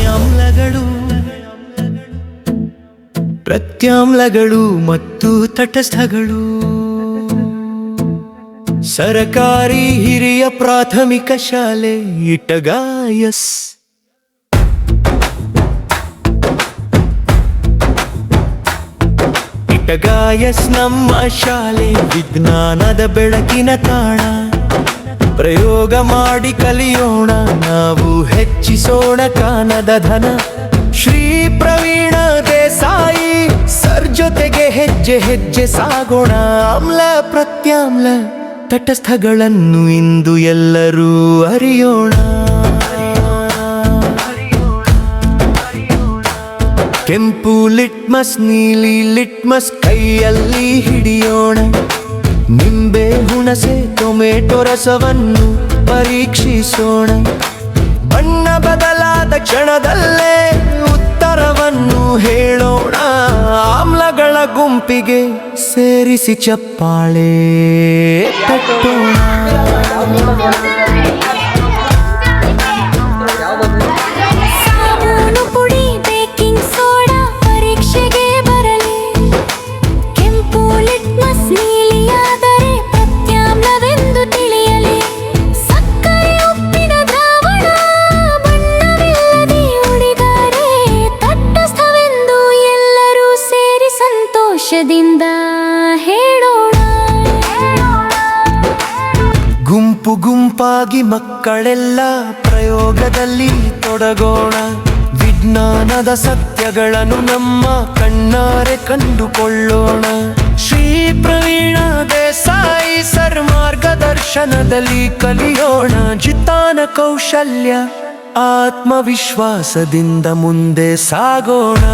ಆಮ್ಲಗಳು ಪ್ರತ್ಯಾಮ್ಲಗಳು ಮತ್ತು ತಟಸ್ಥಗಳು ಸರಕಾರಿ ಹಿರಿಯ ಪ್ರಾಥಮಿಕ ಶಾಲೆ ಇಟಗಾಯಸ್ ಇಟಗಾಯಸ್ ನಮ್ಮ ಶಾಲೆ ವಿಜ್ಞಾನದ ಬೆಳಕಿನ ತಾಣ ಪ್ರಯೋಗ ಮಾಡಿ ಕಲಿಯೋಣ ನಾವು ಹೆಚ್ಚಿಸೋಣ ಕಾನದ ಧನ ಶ್ರೀ ಪ್ರವೀಣ ದೇಸಾಯಿ ಸರ್ ಜೊತೆಗೆ ಹೆಜ್ಜೆ ಹೆಜ್ಜೆ ಸಾಗೋಣ ಆಮ್ಲ ಪ್ರತ್ಯಾಮ್ಲ ತಟಸ್ಥಗಳನ್ನು ಇಂದು ಎಲ್ಲರೂ ಅರಿಯೋಣ ಕೆಂಪು ಲಿಟ್ಮಸ್ ನೀಲಿ ಲಿಟ್ಮಸ್ ಕೈಯಲ್ಲಿ ಹಿಡಿಯೋಣ ನಿಂಬೆ ಹುಣಸೆ ಟೊಮೆಟೊ ರಸವನ್ನು ಪರೀಕ್ಷಿಸೋಣ ಬಣ್ಣ ಬದಲಾದ ಕ್ಷಣದಲ್ಲೇ ಉತ್ತರವನ್ನು ಹೇಳೋಣ ಆಮ್ಲಗಳ ಗುಂಪಿಗೆ ಸೇರಿಸಿ ಚಪ್ಪಾಳೆ ತಟ್ಟೋಣ ಸಾಬೂನು ಪುಡಿ ಬೇಕಿಂಗ್ ಸೋಡಾ ಪರೀಕ್ಷೆಗೆ ಬರಲಿ ಕೆಂಪು ಲಿಟ್ಮಸ್ ನೀಲಿಯಾದರೆ ಪ್ರತ್ಯಾಮ್ಲವೆಂದು ತಿಳಿಯಲಿ ಸಕ್ಕರೆ ಉಪ್ಪಿನ ದ್ರಾವಣ ಬಣ್ಣವಿಲ್ಲದೆ ಉಳಿದರೆ ತಟಸ್ಥವೆಂದು ಎಲ್ಲರೂ ಸೇರಿ ಸಂತೋಷದಿಂದ ಹೇಳೋಣ ಗುಂಪು ಗುಂಪಾಗಿ ಮಕ್ಕಳೆಲ್ಲ ಪ್ರಯೋಗದಲ್ಲಿ ತೊಡಗೋಣ ವಿಜ್ಞಾನದ ಸತ್ಯಗಳನ್ನು ನಮ್ಮ ಕಣ್ಣಾರೆ ಕಂಡುಕೊಳ್ಳೋಣ ಶ್ರೀ ಪ್ರವೀಣ ದೇಸಾಯಿ ಸರ್ ಮಾರ್ಗದರ್ಶನದಲ್ಲಿ ಕಲಿಯೋಣ ಜಿತಾನ ಕೌಶಲ್ಯ ಆತ್ಮವಿಶ್ವಾಸದಿಂದ ಮುಂದೆ ಸಾಗೋಣ